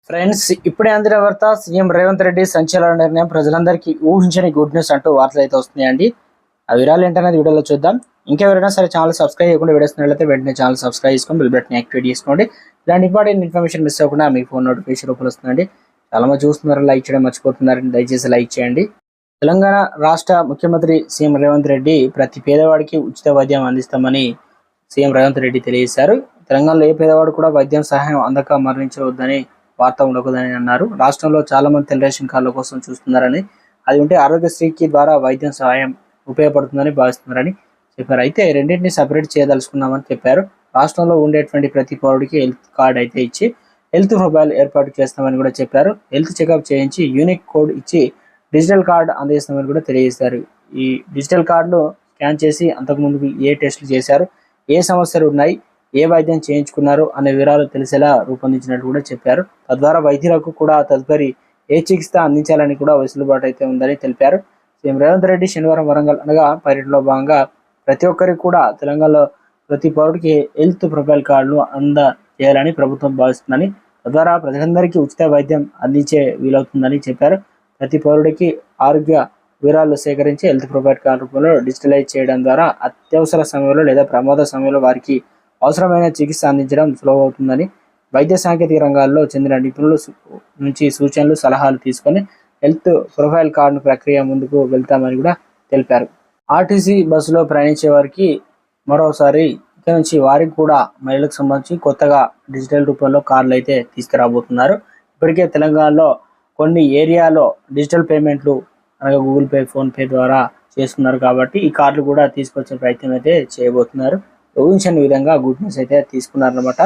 Friends, ఇప్పుడే అందిన వార్త. సీఎం రేవంత్ రెడ్డి సంచలన నిర్ణయం, ప్రజలందరికీ ఊహించని గుడ్ న్యూస్ అంటూ వార్తలు అయితే వస్తున్నాయండి. ఆ వివరాలు ఏంటనేది వీడియోలో చూద్దాం. ఇంకెవరైనా సరే ఛానల్ సబ్స్క్రైబ్ చేయకుండా వీడియోస్ వెంటనే ఛానల్ సబ్స్క్రైబ్ చేసుకొని బెల్ బటన్ యాక్టివేట్ చేసుకోండి. ఇలాంటి ఇంపార్టెంట్ ఇన్ఫర్మేషన్ మిస్ అవ్వకుండా మీ ఫోన్ నోటిఫికేషన్ రూపంలో వస్తుందండి. చాలా మంది చూస్తున్నారు, లైక్ చేయడం మర్చిపోతున్నారని దయచేసి లైక్ చేయండి. తెలంగాణ రాష్ట్ర ముఖ్యమంత్రి సీఎం రేవంత్ రెడ్డి ప్రతి పేదవాడికి ఉచిత వైద్యం అందిస్తామని సీఎం రేవంత్ రెడ్డి తెలియజేశారు. తెలంగాణలో ఏ పేదవాడు కూడా వైద్యం సహాయం అందక మరణించవద్దని, వార్త ఉండకూడదని అన్నారు. రాష్ట్రంలో చాలా మంది తెల్ల రేషన్ కార్డుల కోసం చూస్తున్నారని, అది ఉంటే ఆరోగ్యశ్రీకి ద్వారా వైద్యం సహాయం ఉపయోగపడుతుందని భావిస్తున్నారని చెప్పారు. అయితే రెండింటిని సపరేట్ చేయదలుచుకున్నామని చెప్పారు. రాష్ట్రంలో ఉండేటువంటి ప్రతి పౌరుడికి హెల్త్ కార్డ్ అయితే ఇచ్చి హెల్త్ ప్రొఫైల్ ఏర్పాటు చేస్తామని కూడా చెప్పారు. హెల్త్ చెకప్ చేయించి యూనిక్ కోడ్ ఇచ్చి డిజిటల్ కార్డ్ అందిస్తామని కూడా తెలియజేశారు. ఈ డిజిటల్ కార్డులు స్కాన్ చేసి అంతకుముందు ఏ టెస్టులు చేశారు, ఏ సమస్యలు ఉన్నాయి, ఏ వైద్యం చేయించుకున్నారు అనే వివరాలు తెలిసేలా రూపొందించినట్టు కూడా చెప్పారు. తద్వారా వైద్యులకు కూడా తదుపరి ఏ చికిత్స అందించాలని కూడా వెసులుబాటు అయితే ఉందని తెలిపారు. సీఎం రేవంత్ రెడ్డి శనివారం వరంగల్ అనగా పర్యటనలో భాగంగా ప్రతి ఒక్కరికి కూడా తెలంగాణలో ప్రతి పౌరుడికి హెల్త్ ప్రొఫైల్ కార్డులు అందజేయాలని ప్రభుత్వం భావిస్తుందని, తద్వారా ప్రజలందరికీ ఉచిత వైద్యం అందించే వీలవుతుందని చెప్పారు. ప్రతి పౌరుడికి ఆరోగ్య వివరాలు సేకరించి హెల్త్ ప్రొఫైల్ కార్డు రూపంలో డిజిటలైజ్ చేయడం ద్వారా అత్యవసర సమయంలో లేదా ప్రమాద సమయంలో వారికి అవసరమైన చికిత్స అందించడం సులభమవుతుందని, వైద్య సాంకేతిక రంగాల్లో చెందిన నిపుణుల నుంచి సూచనలు సలహాలు తీసుకొని హెల్త్ ప్రొఫైల్ కార్డు ప్రక్రియ ముందుకు వెళ్తామని కూడా తెలిపారు. ఆర్టీసీ బస్సులో ప్రయాణించే వారికి మరోసారి ఇక నుంచి వారికి కూడా మహిళలకు సంబంధించి కొత్తగా డిజిటల్ రూపంలో కార్డులు అయితే తీసుకురాబోతున్నారు. ఇప్పటికే తెలంగాణలో కొన్ని ఏరియాలో డిజిటల్ పేమెంట్లు అనగా గూగుల్ పే, ఫోన్పే ద్వారా చేస్తున్నారు. కాబట్టి ఈ కార్డులు కూడా తీసుకొచ్చే ప్రయత్నం అయితే చేయబోతున్నారు. ఊహించని విధంగా గుడ్ న్యూస్ అయితే తీసుకున్నారనమాట.